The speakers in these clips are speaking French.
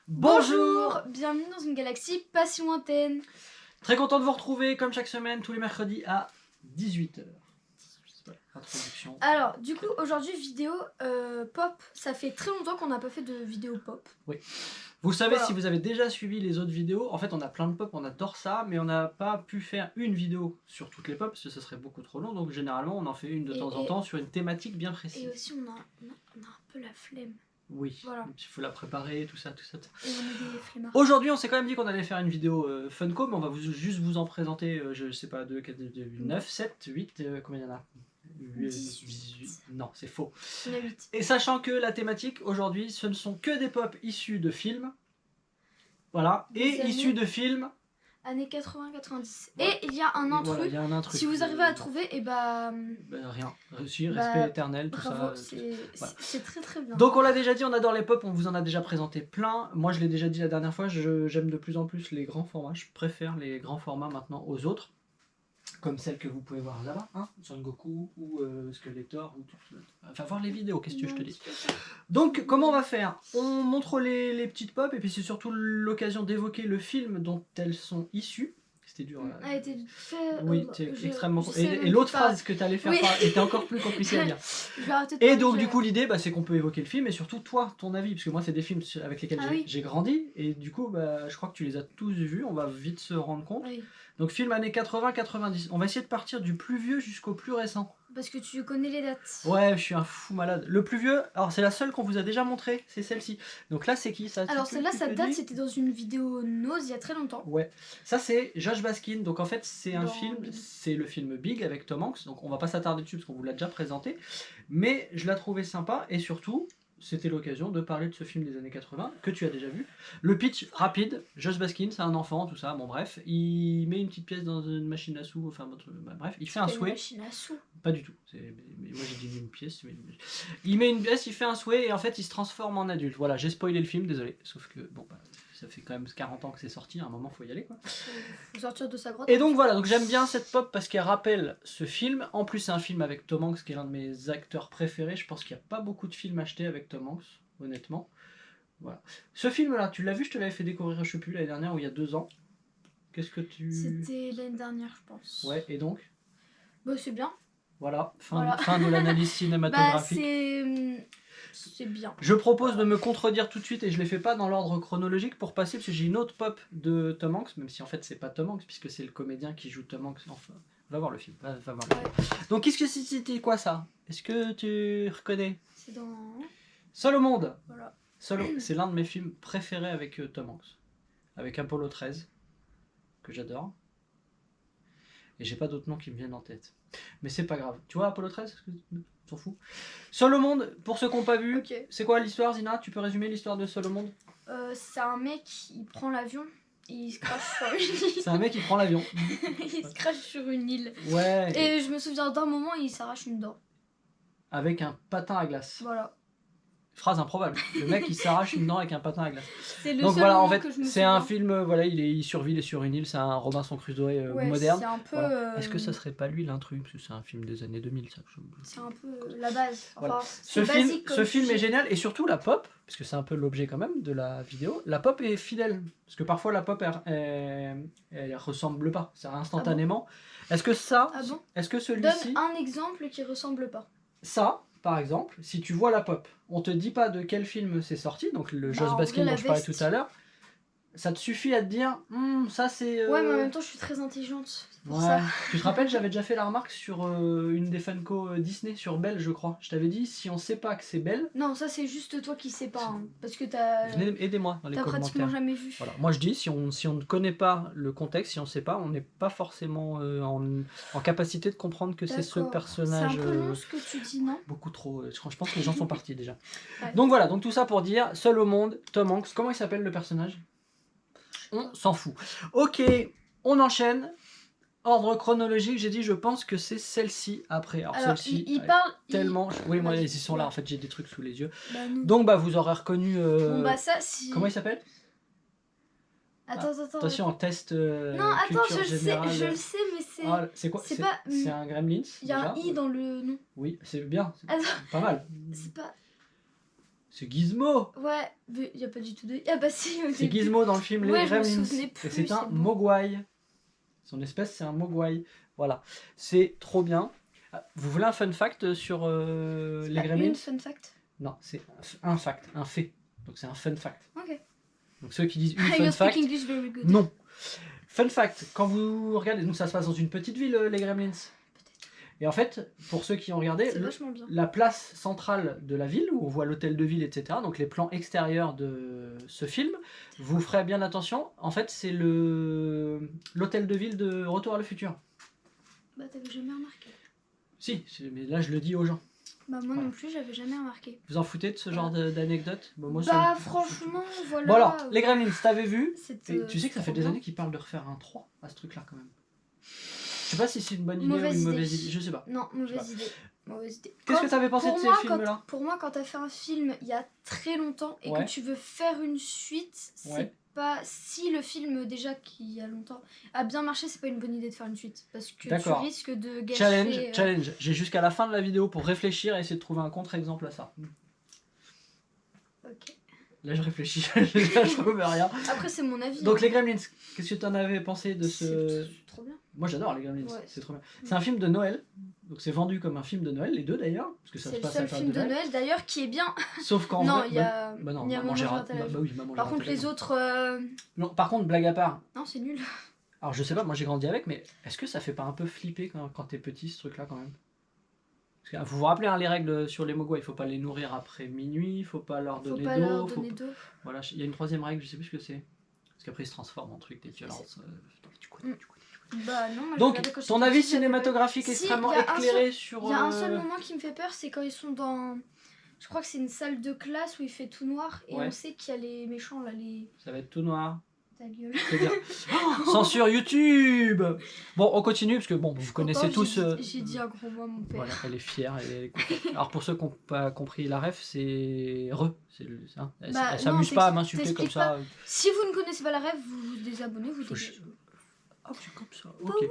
Bonjour, bienvenue dans une galaxie pas si lointaine. Très content de vous retrouver comme chaque semaine, tous les mercredis à 18 h. Introduction. Alors, du coup, aujourd'hui, vidéo pop. Ça fait très longtemps qu'on n'a pas fait de vidéo pop. Oui. Vous savez, Voilà. si vous avez déjà suivi les autres vidéos, en fait, on a plein de pop, on adore ça, mais on n'a pas pu faire une vidéo sur toutes les pop, parce que ce serait beaucoup trop long, donc généralement, on en fait une de temps en temps sur une thématique bien précise. Et aussi, on a un peu la flemme. Oui, voilà. Il faut la préparer, tout ça. Et on est des flemmards. Aujourd'hui, on s'est quand même dit qu'on allait faire une vidéo Funko, mais on va juste vous en présenter, je sais pas, 9, 7, 8, combien il y en a 18. Non, c'est faux. Il y en a 8. Et sachant que la thématique aujourd'hui, ce ne sont que des pop issus de films. Voilà, et issus de films. Années 80-90. Voilà. Et il y a un intrus. Voilà, il y a un intrus. Si vous arrivez à trouver, et rien. Respect éternel, tout bravo, ça. C'est très très bien. Donc on l'a déjà dit, on adore les pop, on vous en a déjà présenté plein. Moi je l'ai déjà dit la dernière fois, j'aime de plus en plus les grands formats. Je préfère les grands formats maintenant aux autres. Comme celle que vous pouvez voir là-bas, hein, Son Goku ou Skeletor, ou tout. Enfin voir les vidéos, qu'est-ce que je te dis. Donc comment on va faire? On montre les petites pop et puis c'est surtout l'occasion d'évoquer le film dont elles sont issues. C'était dur. Oui, c'est extrêmement. Et l'autre phrase que tu allais faire était encore plus compliquée à dire. Et donc du coup l'idée c'est qu'on peut évoquer le film et surtout toi, ton avis, parce que moi c'est des films avec lesquels j'ai grandi et du coup je crois que tu les as tous vus, on va vite se rendre compte. Oui. Donc film années 80-90, on va essayer de partir du plus vieux jusqu'au plus récent. Parce que tu connais les dates. Ouais, je suis un fou malade. Le plus vieux, alors c'est la seule qu'on vous a déjà montré, c'est celle-ci. Donc là c'est qui ça? Alors celle-là, sa date c'était dans une vidéo Nose il y a très longtemps. Ouais, ça c'est Josh Baskin, donc en fait c'est un film, c'est le film Big avec Tom Hanks, donc on va pas s'attarder dessus parce qu'on vous l'a déjà présenté, mais je l'ai trouvé sympa et surtout c'était l'occasion de parler de ce film des années 80 que tu as déjà vu. Le pitch rapide, Josh Baskin c'est un enfant, tout ça, bon bref, il met une petite pièce dans une machine à sous, enfin bref, il fait un souhait. Une machine à sous. Pas du tout, moi j'ai dit une pièce, il met une pièce, il fait un souhait et en fait il se transforme en adulte. Voilà, j'ai spoilé le film, désolé, sauf que bon ça fait quand même 40 ans que c'est sorti, à un moment faut y aller quoi. Faut sortir de sa grotte. Et donc voilà, donc j'aime bien cette pop parce qu'elle rappelle ce film. En plus c'est un film avec Tom Hanks qui est l'un de mes acteurs préférés. Je pense qu'il n'y a pas beaucoup de films achetés avec Tom Hanks, honnêtement. Voilà. Ce film là, tu l'as vu, je te l'avais fait découvrir, je sais plus, l'année dernière ou il y a 2 ans. Qu'est-ce que tu... C'était l'année dernière je pense. Ouais, et donc c'est bien. Voilà, fin de l'analyse cinématographique. C'est bien. Je propose de me contredire tout de suite et je ne les fais pas dans l'ordre chronologique pour passer, parce que j'ai une autre pop de Tom Hanks, même si en fait c'est pas Tom Hanks puisque c'est le comédien qui joue Tom Hanks. Enfin, va voir le film. Va voir le film. Donc qu'est-ce que c'était quoi ça? Est-ce que tu reconnais? C'est dans... Seul au monde. Voilà. C'est l'un de mes films préférés avec Tom Hanks. Avec Apollo 13, que j'adore. Et j'ai pas d'autres noms qui me viennent en tête. Mais c'est pas grave. Tu vois Apollo 13? S'en fout. Seul au monde, pour ceux qui n'ont pas vu, c'est quoi l'histoire, Zina? Tu peux résumer l'histoire de Seul au monde? C'est un mec, il prend l'avion et il se crache sur une île. C'est un mec qui prend l'avion. Il se crache sur une île. Ouais. Et je me souviens d'un moment, il s'arrache une dent. Avec un patin à glace. Voilà. Phrase improbable. Le mec il s'arrache une dent avec un patin à glace. C'est le Donc seul voilà, en moment fait, que je me c'est un souviens. film, voilà, il survit, il est sur une île, c'est un Robinson Crusoe moderne. C'est un peu. Voilà. Est-ce que ça serait pas lui l'intrus? Parce que c'est un film des années 2000, ça. C'est un peu la base. Enfin, voilà. basique Ce film est génial et surtout la pop, parce que c'est un peu l'objet quand même de la vidéo. La pop est fidèle, parce que parfois la pop elle ressemble pas, c'est instantanément. Est-ce que ça, est-ce que celui-ci... Donne un exemple qui ressemble pas. Ça, par exemple, si tu vois la pop, on te dit pas de quel film c'est sorti, donc le Josh Baskin dont je parlais tout à l'heure, ça te suffit à te dire, ça c'est... Ouais, mais en même temps, je suis très intelligente. Ouais. Ça. Tu te rappelles, j'avais déjà fait la remarque sur une des Funko Disney, sur Belle, je crois. Je t'avais dit, si on sait pas que c'est Belle... Non, ça c'est juste toi qui sais pas, hein, parce que t'as... Venez, aidez-moi dans les commentaires. T'as pratiquement jamais vu. Voilà. Moi je dis, si on ne connaît pas le contexte, si on sait pas, on n'est pas forcément en capacité de comprendre que c'est ce personnage... C'est un peu long ce que tu dis, non? Beaucoup trop. Je pense que les gens sont partis déjà. Ouais. Donc voilà, donc tout ça pour dire, Seul au monde, Tom Hanks. Comment il s'appelle le personnage? On s'en fout. Ok, on enchaîne. Ordre chronologique, j'ai dit, je pense que c'est celle-ci après. Alors celle-ci, il parle tellement... Oui, moi, ils sont là, en fait, j'ai des trucs sous les yeux. Non. Donc, vous aurez reconnu... ça, si... Comment il s'appelle? Attends. Attention, test non, attends, je générale. le sais, mais c'est... c'est quoi? C'est pas... C'est un Gremlins. Il y a un I dans le nom. Oui, c'est bien. Attends. Pas mal. C'est pas... C'est Gizmo. Ouais, mais y a pas du tout de. Ah bah si, au C'est début. Gizmo dans le film Les Ouais, je me Gremlins. souvenais plus, Et c'est un c'est bon. mogwai. Son espèce, c'est un mogwai. Voilà. C'est trop bien. Ah, vous voulez un fun fact sur C'est les pas Gremlins? une fun fact. Non, c'est un fact, un fait. Donc c'est un fun fact. Ok. Donc ceux qui disent une You fun speak fact, English very good. non. Fun fact, quand vous regardez, donc ça se passe dans une petite ville, les Gremlins. Et en fait, pour ceux qui ont regardé, C'est vachement bien. la place centrale de la ville, où on voit l'hôtel de ville, etc., donc les plans extérieurs de ce film, vous ferez bien attention, en fait c'est l'hôtel de ville de Retour à le futur. Bah t'avais jamais remarqué. Si, mais là je le dis aux gens. Bah moi Voilà. non plus, j'avais jamais remarqué. Vous en foutez de ce genre d'anecdote? Moi, Bah me- franchement, voilà. Bon alors, les Gremlins, t'avais vu? C'est, Et tu sais que ça c'est fait trop des bien. années qu'ils parlent de refaire un 3 à ce truc-là quand même. Je sais pas si c'est une bonne idée ou Mauvaise une mauvaise idée. idée, je sais pas. Non, Je sais mauvaise idée. Mauvaise idée. Qu'est-ce Quand- que t'avais pensé de pour ces moi, films-là? Pour moi, quand t'as fait un film il y a très longtemps et Ouais. que tu veux faire une suite, c'est Ouais. pas. Si le film déjà qui y a longtemps a bien marché, c'est pas une bonne idée de faire une suite. Parce que tu D'accord. risques de gâcher. Challenge. J'ai jusqu'à la fin de la vidéo pour réfléchir et essayer de trouver un contre-exemple à ça. Ok. Là, je réfléchis, je trouve rien. Après, c'est mon avis. Donc, hein. les Gremlins, qu'est-ce que t'en avais pensé de ce. C'est trop bien. Moi, j'adore les Gremlins, Ouais. c'est trop bien. C'est un film de Noël, donc c'est vendu comme un film de Noël, les deux d'ailleurs, parce que ça C'est se le passe à seul la période film de Noël. Noël d'ailleurs qui est bien. Sauf qu'en Non, vrai. il y a. Bah non, il y a Maman, Maman, j'ai j'ai raté. raté l'avion. Bah oui, Maman, j'ai Par raté contre, les l'avion. autres. Non, par contre, blague à part. Non, c'est nul. Alors, je sais pas, moi j'ai grandi avec, mais est-ce que ça fait pas un peu flipper quand t'es petit ce truc-là quand même? Parce que, vous vous rappelez hein, les règles sur les mogwai, il faut pas les nourrir après minuit, il faut pas leur Faut donner pas leur d'eau. donner d'eau. Voilà, il y a une troisième règle, je sais plus ce que c'est. Parce qu'après ils se transforment en truc, des violences. Tu connais. Bah non, moi, je Donc, regardais quand ton j'étais avis petite, j'avais pas- cinématographique Si, extrêmement il y a un éclairé sur. Il y a un seul moment qui me fait peur, c'est quand ils sont dans. Je crois que c'est une salle de classe où il fait tout noir et Ouais. on sait qu'il y a les méchants là, les. Ça va être tout noir. Ta gueule. C'est bien. Oh, censure YouTube. Bon, on continue parce que bon, vous connaissez Pourtant, tous. J'ai dit un gros mot à mon père. Voilà, elle est fière. Elle est contente. Alors pour ceux qui n'ont pas compris la ref, c'est hein. Elle Bah, elle s'amuse non, pas à m'insulter comme t'expliques ça. Si vous ne connaissez pas la rêve, vous vous désabonnez, vous Faut dégagez. Ah, c'est comme ça. Ok.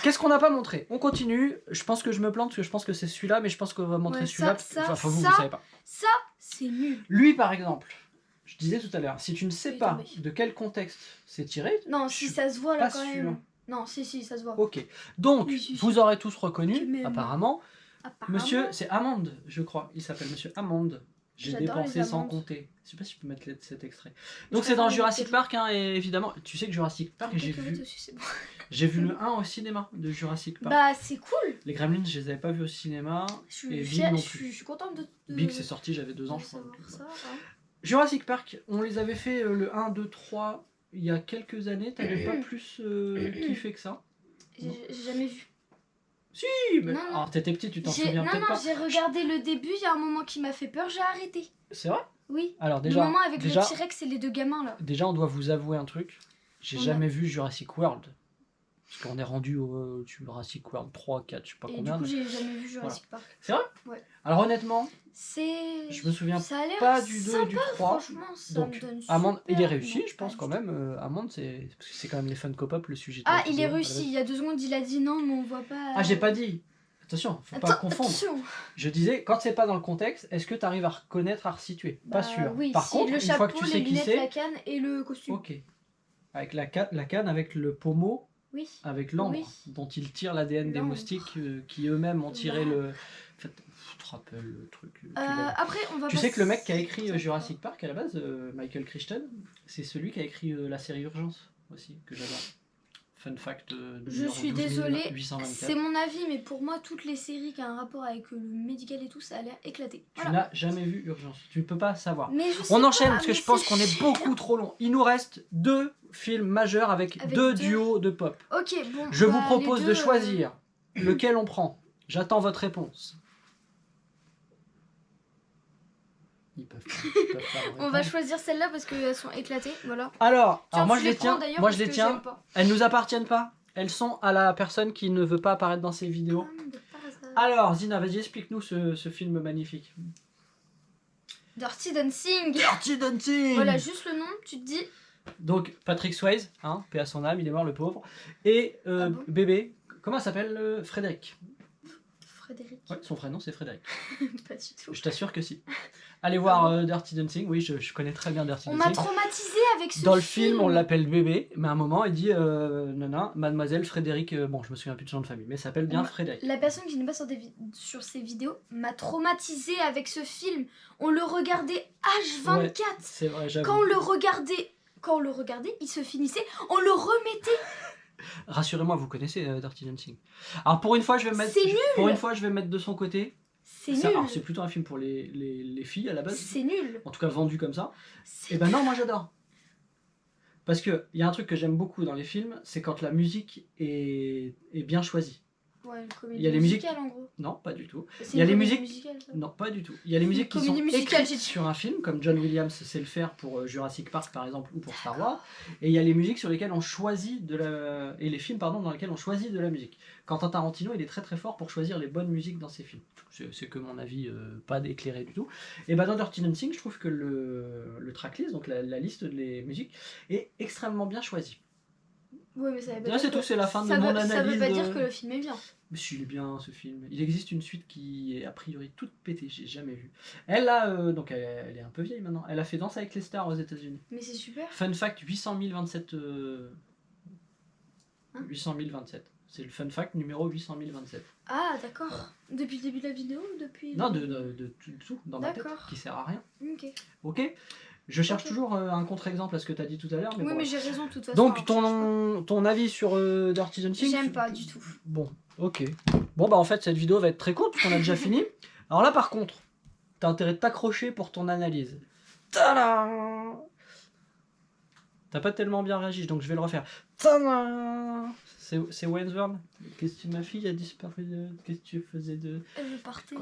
Qu'est-ce qu'on n'a pas montré? On continue. Je pense que je me plante parce que je pense que c'est celui-là, mais je pense qu'on va montrer Ouais, celui-là. ça, Enfin, vous, ça. vous savez pas. Ça, c'est nul. Lui, par exemple, je disais tout à l'heure, si tu ne sais Oui, pas tombé. de quel contexte c'est tiré, Non, Je si suis ça se voit là pas quand sûr. même. Non, si, ça se voit. ok. Donc, Oui, si, vous aurez tous reconnu, Tu m'aimes. apparemment, Apparemment. monsieur, c'est Amande, je crois. Il s'appelle monsieur Amande. J'ai J'adore dépensé les sans amandes. compter. Je sais pas si je peux mettre cet extrait. Je Donc, c'est dans préfère les Jurassic Nutella. Park, hein, et évidemment, tu sais que Jurassic Park, j'ai vu le 1 au cinéma de Jurassic Park. Bah, c'est cool. Les Gremlins, je les avais pas vus au cinéma. Je Et suis Big fière, non je plus. suis- je suis contente de. Big, c'est sorti, j'avais 2 ans, de je crois. savoir donc, ça. voilà. hein. Jurassic Park, on les avait fait le 1, 2, 3 il y a quelques années. T'avais pas plus kiffé que ça? J'ai jamais vu. Si, mais... Non, non. Alors, t'étais petit, tu t'en J'ai- souviens Non, peut-être non, pas. j'ai regardé le début, il y a un moment qui m'a fait peur, j'ai arrêté. C'est vrai? Oui. Alors, Le déjà, moment avec déjà, le T-Rex et les deux gamins là. déjà, on doit vous avouer un truc. J'ai On a- jamais vu Jurassic World. Parce qu'on est rendu au Jurassic World 3, 4, je sais pas Et du combien. coup, mais- j'ai jamais vu Jurassic Park. C'est vrai? Ouais. Alors, honnêtement, C'est. je me souviens Ça a l'air pas du 2 et sympa, du 3. Franchement, ça Donc, me donne Amande, il est super- réussi, non, je pense pas quand du tout. même. Amande, c'est parce que c'est quand même les Funko Pop, le sujet de Ah, la il est vidéo, réussi. Il y a 2 secondes, il a dit non, mais on voit pas. Ah, j'ai pas dit. Attention, faut pas Attends, confondre. attention. Je disais, quand c'est pas dans le contexte, est-ce que tu arrives à reconnaître, à resituer? Pas Bah, sûr. Oui, Par si, contre, le une chapeau, fois que tu les sais qui lunettes, la c'est, canne et le costume. ok. Avec la canne avec le pommeau, Oui. avec l'ambre, Oui. dont il tire l'ADN des L'ambre. moustiques qui eux-mêmes ont tiré Voilà. le. En fait, tu te rappelles le truc. Tu l'as- Après, on va Tu sais que le mec qui a passer- écrit Jurassic Park à la base, Michael Crichton, c'est celui qui a écrit la série Urgence aussi, que j'adore. Fun fact. Je numéro suis 12 désolée, 824. c'est mon avis, mais pour moi, toutes les séries qui ont un rapport avec le médical et tout, ça a l'air éclaté. Tu Voilà. n'as jamais vu Urgence. Tu ne peux pas savoir. Mais je sais On pas, enchaîne parce que mais je pense c'est qu'on est chiant. beaucoup trop long. Il nous reste 2 films majeurs avec Avec 2 deux. duos de pop. Ok, bon. Je vous bah, propose les de deux, choisir lequel on prend. J'attends votre réponse. Ils peuvent pas On va répondre. choisir celle-là parce qu'elles sont éclatées. Voilà. Alors Tiens, moi tu je les prends, tiens. d'ailleurs, Moi parce je les que tiens. j'aime pas. Elles nous appartiennent pas. Elles sont à la personne qui ne veut pas apparaître dans ces vidéos. Comme de par hasard. Alors Zina, vas-y explique-nous ce film magnifique. Dirty Dancing. Dirty Dancing. Voilà, juste le nom, tu te dis. Donc Patrick Swayze, hein, paix à son âme, il est mort le pauvre. Et Ah bon bébé, comment s'appelle Frédéric. Frédéric. Ouais, son vrai nom c'est Frédéric. Pas du tout. Je t'assure que si. Allez voir Dirty Dancing, oui, je connais très bien Dirty On m'a Dancing. traumatisé avec ce film. Dans le film, on l'appelle bébé, mais à un moment, il dit Nana, mademoiselle Frédéric, bon, je me souviens plus de son nom de famille, mais ça s'appelle bien Frédéric. La personne qui n'est pas sur ces vidéos m'a traumatisé avec ce film. On le regardait H24. Ouais, c'est vrai, j'avoue. Quand on le regardait, il se finissait, on le remettait. Rassurez-moi, vous connaissez Dirty Dancing. Alors pour une fois, je vais mettre. C'est nul. Pour une fois, je vais mettre de son côté. C'est nul. Alors c'est plutôt un film pour les filles à la base. C'est nul. En tout cas vendu comme ça. C'est Et ben non, moi j'adore. Parce que il y a un truc que j'aime beaucoup dans les films, c'est quand la musique est bien choisie. Ouais, une Il comédie y a les musiques- musicale en gros. Non, pas du tout. C'est Il y a une les comédie musiques- musicale, ça. Non, pas du tout. Il y a les musiques qui sont Comédie musicale, écrites j'ai dit. sur un film, comme John Williams sait le faire pour Jurassic Park par exemple, ou pour Star Wars. Et il y a les musiques sur lesquelles on choisit et les films pardon dans lesquels on choisit de la musique. Quentin Tarantino, il est très très fort pour choisir les bonnes musiques dans ses films. C'est que mon avis, pas éclairé du tout. Et bah dans Dirty Dancing, je trouve que le tracklist, donc la liste des musiques, est extrêmement bien choisie. Ouais, mais ça veut pas Là, dire c'est que- tout, c'est la fin de ça mon veut- Ça analyse veut pas de- dire que le film est bien. Mais si, il est bien ce film. Il existe une suite qui est a priori toute pétée, j'ai jamais vu. Elle a, donc elle est un peu vieille maintenant, elle a fait Danse avec les stars aux États-Unis. Mais c'est super. Fun fact 800 027. Hein 800 027. C'est le fun fact numéro 800 027. Ah, d'accord. Depuis le début de la vidéo ou depuis... Non, de tout dans ma tête, D'accord. qui sert à rien. Ok. Ok. Je cherche Ok. toujours un contre-exemple à ce que tu as dit tout à l'heure. Oui, bon, mais j'ai raison de toute façon. donc alors, ton avis sur Dirty Dancing? j'aime pas du tout. Bon, ok. Bon bah en fait cette vidéo va être très courte, puisqu'on a déjà fini. Alors là par contre, t'as intérêt de t'accrocher pour ton analyse. Tada! T'as pas tellement bien réagi, donc je vais le refaire. Tada! C'est Wayne's World? Qu'est-ce que ma fille a disparu de... Qu'est-ce que tu faisais de... Elle partait.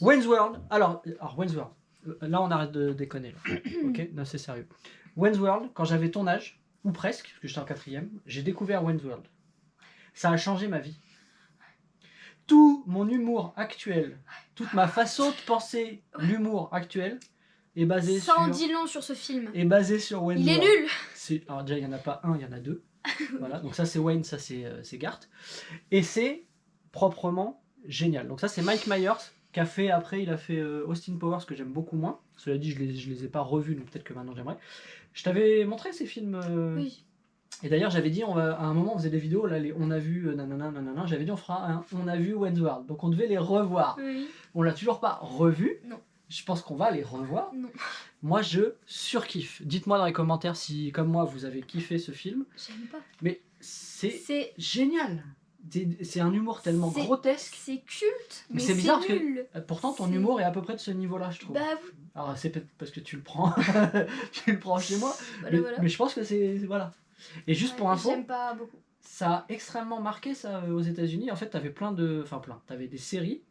Wayne's World. Alors Wayne's World. Là on arrête de déconner. Là. Ok? Non c'est sérieux. Wayne's World, quand j'avais ton âge, ou presque, parce que j'étais en 4ème, j'ai découvert Wayne's World. Ça a changé ma vie. Tout mon humour actuel, toute ma façon de penser l'humour actuel est basé Ça en sur... dit long sur ce film. est basé sur Wayne's Il est World. nul. Alors déjà il n'y en a pas un, il y en a deux. Voilà, donc ça c'est Wayne, ça c'est Garth. Et c'est proprement génial. Donc ça c'est Mike Myers qui a fait, après il a fait Austin Powers que j'aime beaucoup moins. Cela dit je les ai pas revus, donc peut-être que maintenant j'aimerais. Je t'avais montré ces films. Oui. Et d'ailleurs j'avais dit, à un moment on faisait des vidéos, là on a vu nanana, nanana, j'avais dit on a vu Wayne's World. Donc on devait les revoir. Oui. On l'a toujours pas revu. Non. Je pense qu'on va les revoir. Non. Moi je surkiffe. Dites-moi dans les commentaires si comme moi vous avez kiffé ce film. J'aime pas. Mais c'est C'est génial. C'est un humour tellement C'est- grotesque. c'est culte, Mais mais c'est bizarre parce que- nul. Pourtant ton c'est- humour est à peu près de ce niveau-là, je trouve. Bah oui. Alors c'est peut-être parce que tu le prends, tu le prends chez moi. Voilà, mais, voilà. mais je pense que c'est voilà. Et juste pour Ouais, info, J'aime pas beaucoup. ça a extrêmement marqué ça aux États-Unis. En fait, t'avais t'avais des séries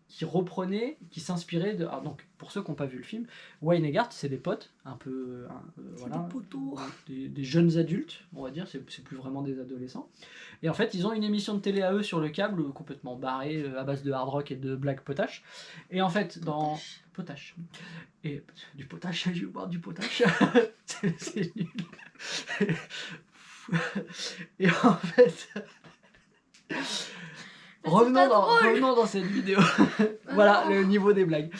qui reprenaient, qui s'inspiraient de. Alors donc, pour ceux qui n'ont pas vu le film, Wayne et Garth, c'est des potes, un peu, voilà, des potos. des jeunes adultes, on va dire. C'est plus vraiment des adolescents. Et en fait, ils ont une émission de télé à eux sur le câble, complètement barrée, à base de hard rock et de black potache. Et en fait, dans potache. Et du potache, je vais boire du potache. c'est nul. Et en fait. Revenons dans cette vidéo. Voilà le niveau des blagues.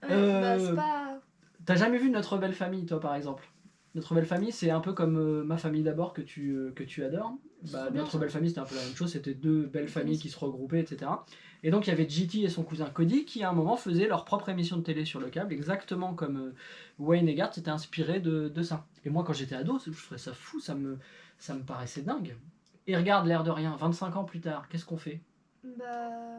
Bah, c'est pas... T'as jamais vu Notre Belle Famille, toi, par exemple? Notre Belle Famille, c'est un peu comme Ma Famille d'abord que tu adores. Bah, trop bien, Notre ça. Belle Famille, c'était un peu la même chose. C'était deux belles familles qui se regroupaient, etc. Et donc, il y avait GT et son cousin Cody qui, à un moment, faisaient leur propre émission de télé sur le câble, exactement comme Wayne et Garth s'étaient inspirés de ça. Et moi, quand j'étais ado, je trouvais ça fou, ça me paraissait dingue. Et regarde, l'air de rien, 25 ans plus tard, qu'est-ce qu'on fait? Bah...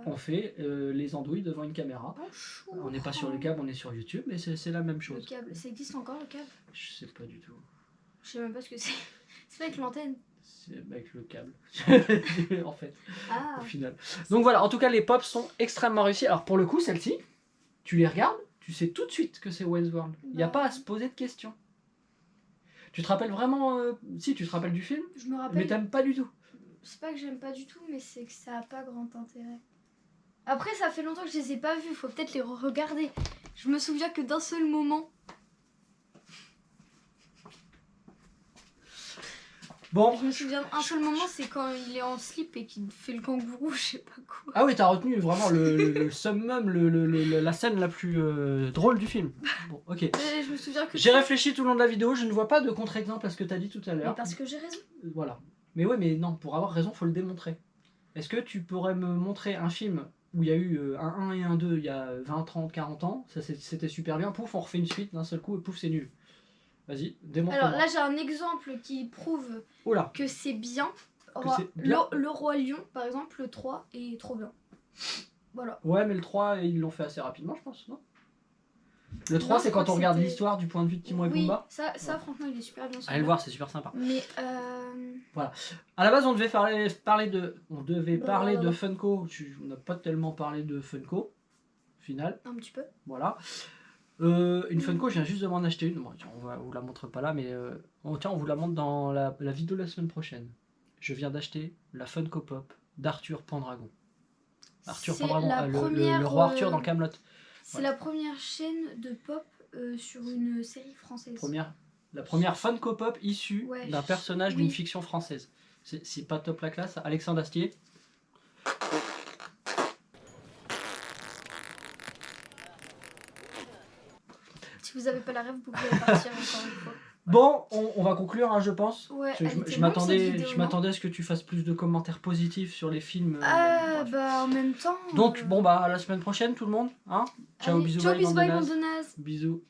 On fait les andouilles devant une caméra. Bonjour. On n'est pas sur le câble, on est sur YouTube, mais c'est la même Le chose. câble, ça existe encore le câble? Je sais pas du tout. Je sais même pas ce que c'est. C'est pas avec l'antenne. C'est avec le câble. En fait, Ah. au final. Donc voilà, en tout cas, les pops sont extrêmement réussis. Alors pour le coup, celle-ci, tu les regardes, tu sais tout de suite que c'est Wayne's World. Il n'y a Bah. pas à se poser de questions. Tu te rappelles vraiment... Si, tu te rappelles du film, Je me mais rappelle. t'aimes pas du tout. C'est pas que j'aime pas du tout, mais c'est que ça a pas grand intérêt. Après, ça fait longtemps que je les ai pas vus, faut peut-être les regarder. Je me souviens que d'un seul moment. Bon. Je me souviens d'un seul moment, c'est quand il est en slip et qu'il fait le kangourou, je sais pas quoi. Ah oui, t'as retenu vraiment le summum, la scène la plus drôle du film. Bon, ok. Je me souviens que... J'ai réfléchi tout le long de la vidéo, je ne vois pas de contre-exemple à ce que t'as dit tout à Mais l'heure. parce que j'ai raison. Voilà. Mais ouais, mais non, pour avoir raison, faut le démontrer. Est-ce que tu pourrais me montrer un film où il y a eu un 1 et un 2 il y a 20, 30, 40 ans, c'était super bien, pouf, on refait une suite d'un seul coup et pouf, c'est nul. Vas-y, démontre-moi. Alors là, j'ai un exemple qui prouve Oula. que c'est bien. Que c'est bien. Le Roi Lion, par exemple, le 3 est trop bien. Voilà. Ouais, mais le 3, ils l'ont fait assez rapidement, je pense, non? Le 3, Non, c'est je crois quand on que regarde c'était- l'histoire du point de vue de Timon et Oui, Pumba. ça Ouais. franchement, il est super bien. Allez le voir, c'est super sympa. Mais À la base, on devait parler de Voilà. Funko. On n'a pas tellement parlé de Funko, au final. un petit peu. Voilà. Une Funko, je viens juste de m'en acheter une. Bon, tiens, on vous la montre pas là, mais on vous la montre dans la vidéo de la semaine prochaine. Je viens d'acheter la Funko Pop d'Arthur Pendragon. Arthur C'est Pendragon, la le première, roi Arthur dans Camelot. C'est Ouais. la première chaîne de pop sur une série française. La première Funko Pop issue Ouais, d'un personnage oui. d'une fiction française. C'est pas top la classe. Alexandre Astier. Si vous avez pas la rêve, vous pouvez partir encore une fois. Bon, on va conclure, hein, je pense. Ouais, Je elle était je longue, cette m'attendais vidéo, je non m'attendais à ce que tu fasses plus de commentaires positifs sur les films. Ah, Bref. bah en même temps. Donc, bon, bah, à la semaine prochaine, tout le monde. Hein, ciao, allez, bisous, ciao, bye, bisous, bande de bye, nazes. bande de nazes. Bisous.